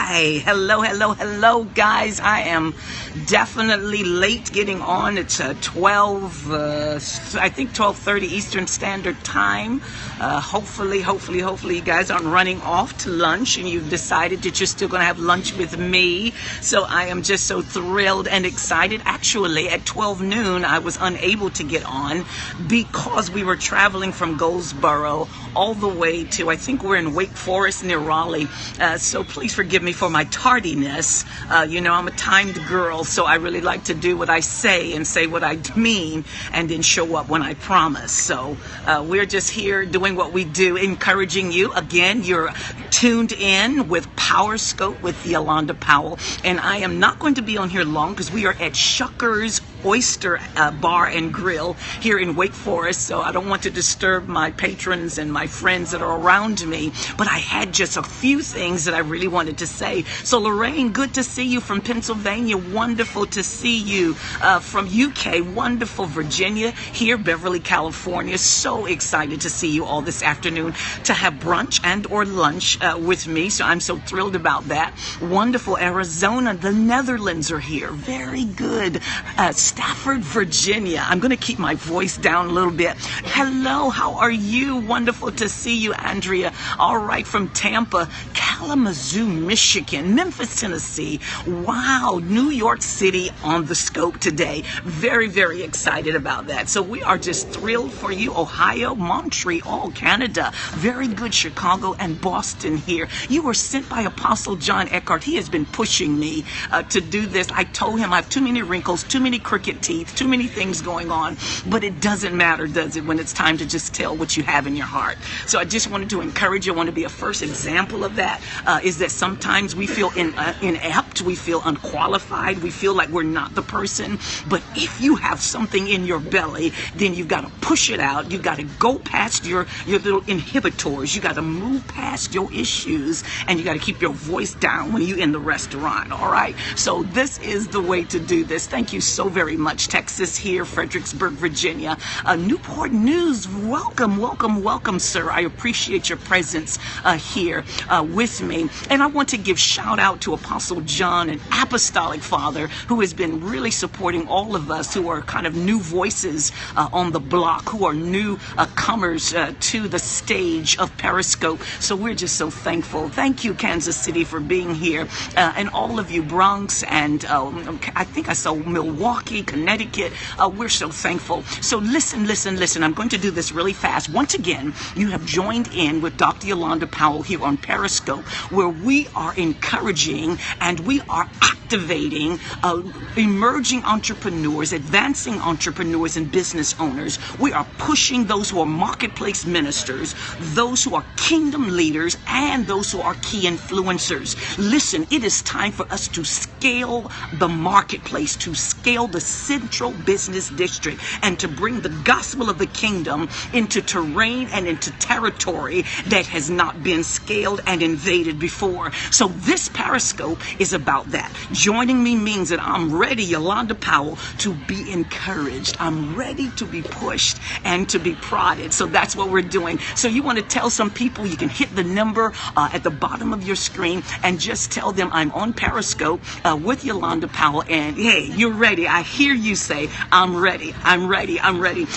Hi, hello, guys. I am definitely late getting on. It's 12:30 Eastern Standard Time. Hopefully, you guys aren't running off to lunch and you've decided that you're still going to have lunch with me. So I am just so thrilled and excited. Actually, at 12 noon, I was unable to get on because we were traveling from Goldsboro all the way to, I think we're in Wake Forest near Raleigh. So please forgive me for my tardiness. I'm a timed girl, so I really like to do what I say and say what I mean and then show up when I promise. So we're just here doing what we do, encouraging you. Again, you're tuned in with Power Scope with Yolanda Powell, and I am not going to be on here long because we are at Shucker's Oyster Bar and Grill here in Wake Forest, so I don't want to disturb my patrons and my friends that are around me, but I had just a few things that I really wanted to say. So Lorraine, good to see you from Pennsylvania. Wonderful to see you from UK. Wonderful. Virginia, here, Beverly, California. So excited to see you all this afternoon to have brunch and or lunch with me, so I'm so thrilled about that. Wonderful. Arizona, the Netherlands are here. Very good. Stafford, Virginia. I'm going to keep my voice down a little bit. Hello, how are you? Wonderful to see you, Andrea. All right, from Tampa, Kalamazoo, Michigan, Memphis, Tennessee. Wow, New York City on the scope today. Very, very excited about that. So we are just thrilled for you. Ohio, Montreal, Canada. Very good. Chicago and Boston here. You were sent by Apostle John Eckhart. He has been pushing me to do this. I told him I have too many wrinkles, too many crooked teeth, too many things going on, but it doesn't matter, does it, when it's time to just tell what you have in your heart. So I just wanted to encourage you. I want to be a first example of that, is that sometimes we feel inept, we feel unqualified, we feel like we're not the person, but if you have something in your belly, then you've got to push it out. You've got to go past your little inhibitors. You got to move past your issues, and you got to keep your voice down when you're in the restaurant, all right? So this is the way to do this. Thank you so very much. Texas here, Fredericksburg, Virginia. Newport News, welcome, sir. I appreciate your presence here with me. And I want to give shout out to Apostle John, an apostolic father who has been really supporting all of us who are kind of new voices on the block, who are new comers to the stage of Periscope. So we're just so thankful. Thank you, Kansas City, for being here. And all of you, Bronx, and I think I saw Milwaukee, Connecticut. We're so thankful. So listen. I'm going to do this really fast. Once again, you have joined in with Dr. Yolanda Powell here on Periscope, where we are encouraging and we are activating emerging entrepreneurs, advancing entrepreneurs and business owners. We are pushing those who are marketplace ministers, those who are kingdom leaders, and those who are key influencers. Listen, it is time for us to scale the marketplace, to scale the central business district, and to bring the gospel of the kingdom into terrain and into territory that has not been scaled and invaded before. So this Periscope is about that. Joining me means that I'm ready, Yolanda Powell, to be encouraged. I'm ready to be pushed and to be prodded. So that's what we're doing. So you want to tell some people, you can hit the number at the bottom of your screen and just tell them I'm on Periscope with Yolanda Powell, and hey, you're ready. I hear you say, I'm ready.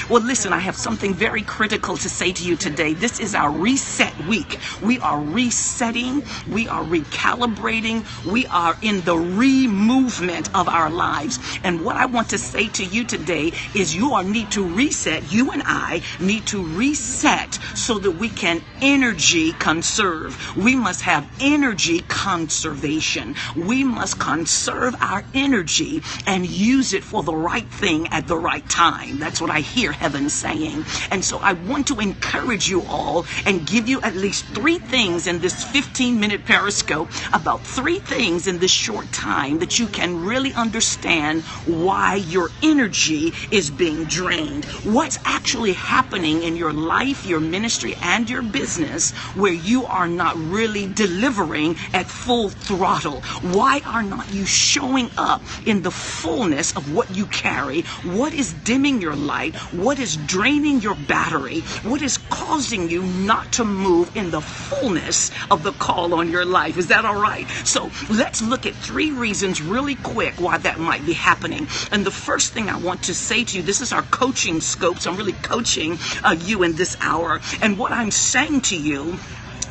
Well, listen, I have something very critical to say to you today. This is our reset week. We are resetting. We are recalibrating. We are in the re-movement of our lives. And what I want to say to you today is you need to reset. You and I need to reset so that we can energy conserve. We must have energy conservation. We must conserve our energy and use it for the right thing at the right time. That's what I hear heaven saying. And so I want to encourage you all and give you at least 3 things in this 15-minute Periscope, about 3 things in this short time time that you can really understand why your energy is being drained. What's actually happening in your life, your ministry, and your business where you are not really delivering at full throttle? Why are not you showing up in the fullness of what you carry? What is dimming your light? What is draining your battery? What is causing you not to move in the fullness of the call on your life? Is that all right? So let's look at 3 reasons really quick why that might be happening. And the first thing I want to say to you, this is our coaching scope, so I'm really coaching you in this hour. And what I'm saying to you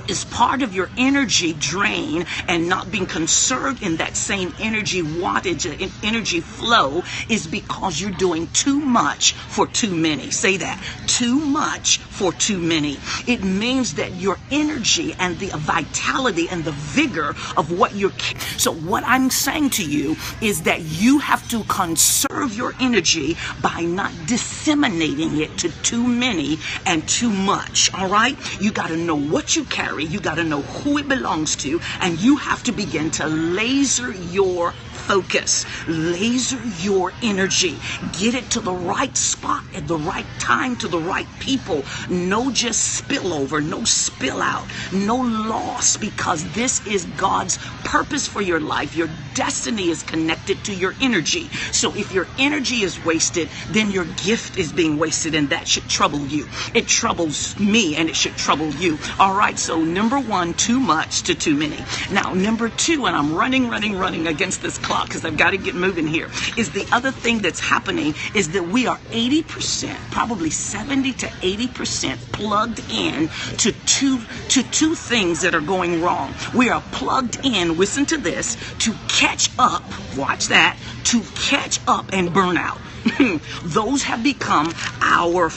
is part of your energy drain and not being conserved in that same energy wattage, energy flow, is because you're doing too much for too many. Say that. Too much for too many. It means that your energy and the vitality and the vigor of what you're... So what I'm saying to you is that you have to conserve your energy by not disseminating it to too many and too much. All right? You got to know what you carry. You got to know who it belongs to, and you have to begin to laser your focus, laser your energy, get it to the right spot at the right time to the right people. No just spillover, no spill out, no loss, because this is God's purpose for your life. Your destiny is connected to your energy. So if your energy is wasted, then your gift is being wasted, and that should trouble you. It troubles me, and it should trouble you. All right, so number 1, too much to too many. Now, number 2, and I'm running against this clock because I've got to get moving here, is the other thing that's happening is that we are 80%, probably 70 to 80% plugged in to two things that are going wrong. We are plugged in, listen to this, to catch up, watch that, to catch up and burn out. Those have become our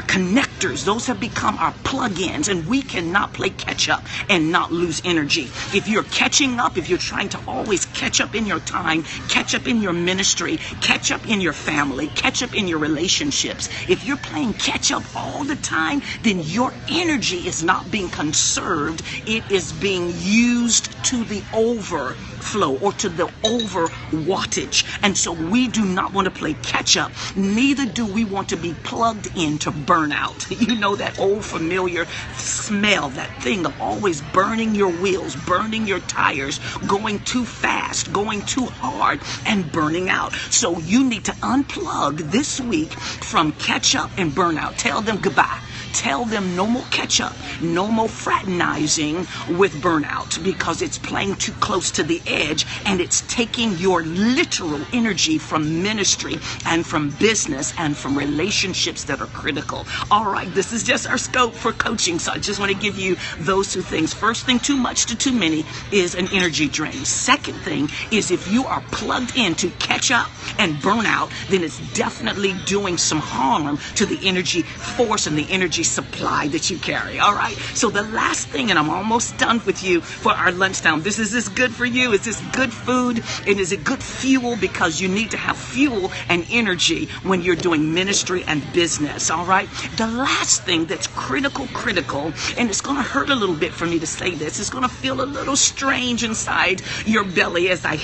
connectors. Those have become our plug-ins, and we cannot play catch up and not lose energy. If you're catching up, if you're trying to always catch up in your time, catch up in your ministry, catch up in your family, catch up in your relationships, if you're playing catch up all the time, then your energy is not being conserved. It is being used to the overflow or to the over wattage. And so we do not want to play catch up. Neither do we want to be plugged in to burnout. You know that old familiar smell, that thing of always burning your wheels, burning your tires, going too fast, going too hard, and burning out. So you need to unplug this week from catch up and burnout. Tell them goodbye. Tell them no more catch up, no more fraternizing with burnout, because it's playing too close to the edge and it's taking your literal energy from ministry and from business and from relationships that are critical. All right, this is just our scope for coaching, so I just want to give you those 2 things. First thing, too much to too many is an energy drain. Second thing is if you are plugged in to catch up and burn out, then it's definitely doing some harm to the energy force and the energy supply that you carry. All right, so the last thing, and I'm almost done with you for our lunchtime. Is this good for you? Is this good food? And is it good fuel? Because you need to have fuel and energy when you're doing ministry and business. All right, the last thing that's critical, and it's going to hurt a little bit for me to say this. It's going to feel a little strange inside your belly as I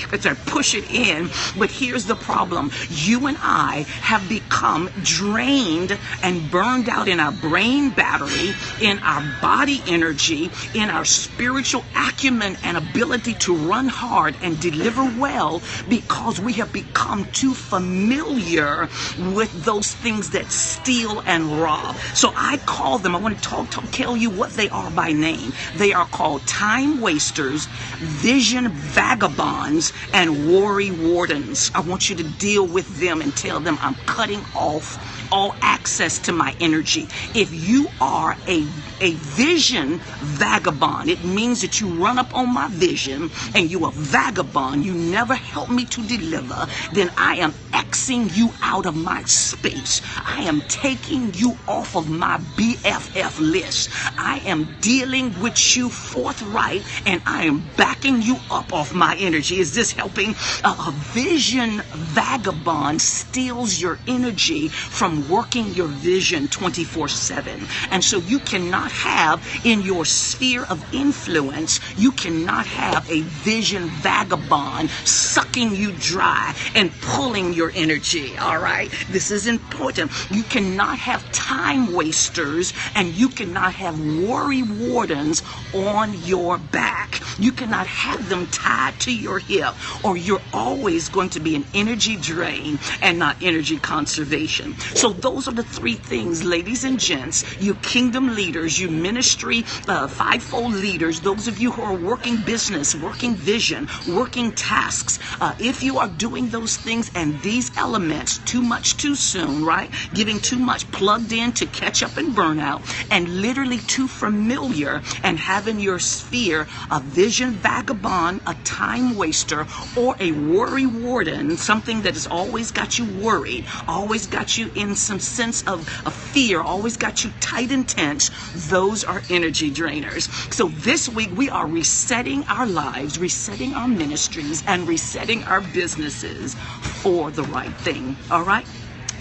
push it in. But here's the problem. You and I have become drained and burned out in our brain battery, in our body energy, in our spiritual acumen and ability to run hard and deliver well, because we have become too familiar with those things that steal and rob. So I call them, I want to tell you what they are by name. They are called time wasters, vision vagabonds, and worry wardens. I want you to deal with them and tell them I'm cutting off all access to my energy. If you are a vision vagabond, it means that you run up on my vision and you are vagabond, you never help me to deliver, then I am Xing you out of my space. I am taking you off of my BFF list. I am dealing with you forthright, and I am backing you up off my energy. Is this helping? A vision vagabond steals your energy from working your vision 24/7. And so you cannot cannot have in your sphere of influence, you cannot have a vision vagabond sucking you dry and pulling your energy, all right? This is important. You cannot have time wasters, and you cannot have worry wardens on your back. You cannot have them tied to your hip, or you're always going to be an energy drain and not energy conservation. So those are the three things, ladies and gents, you kingdom leaders, you ministry, fivefold leaders, those of you who are working business, working vision, working tasks. If you are doing those things and these elements too much too soon, right? Giving too much plugged in to catch up and burn out, and literally too familiar and having your sphere a vision vagabond, a time waster, or a worry warden, something that has always got you worried, always got you in some sense of fear, always got you tight and tense, those are energy drainers. So this week we are resetting our lives, resetting our ministries, and resetting our businesses for the right thing. All right?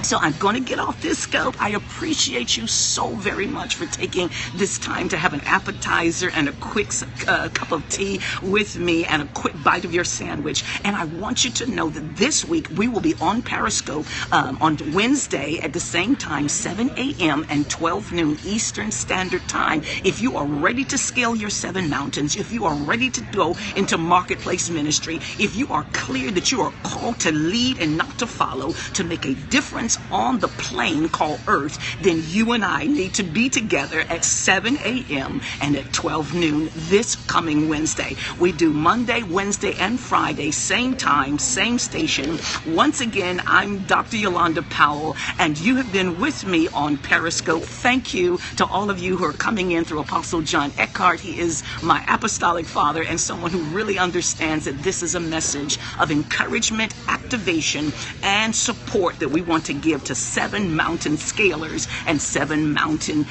So I'm going to get off this scope. I appreciate you so very much for taking this time to have an appetizer and a quick cup of tea with me and a quick bite of your sandwich. And I want you to know that this week we will be on Periscope on Wednesday at the same time, 7 a.m. and 12 noon Eastern Standard Time. If you are ready to scale your 7 mountains, if you are ready to go into marketplace ministry, if you are clear that you are called to lead and not to follow, to make a difference on the plane called Earth, then you and I need to be together at 7 a.m. and at 12 noon this coming Wednesday. We do Monday, Wednesday, and Friday, same time, same station. Once again, I'm Dr. Yolanda Powell, and you have been with me on Periscope. Thank you to all of you who are coming in through Apostle John Eckhart. He is my apostolic father and someone who really understands that this is a message of encouragement, activation, and support that we want to give to 7 mountain scalers and 7 mountain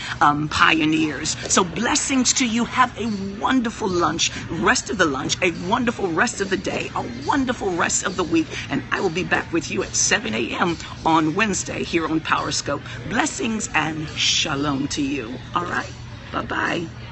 pioneers. So blessings to you. Have a wonderful lunch, rest of the lunch, a wonderful rest of the day, a wonderful rest of the week, and I will be back with you at 7 a.m. on Wednesday here on Periscope. Blessings and shalom to you. All right. Bye-bye.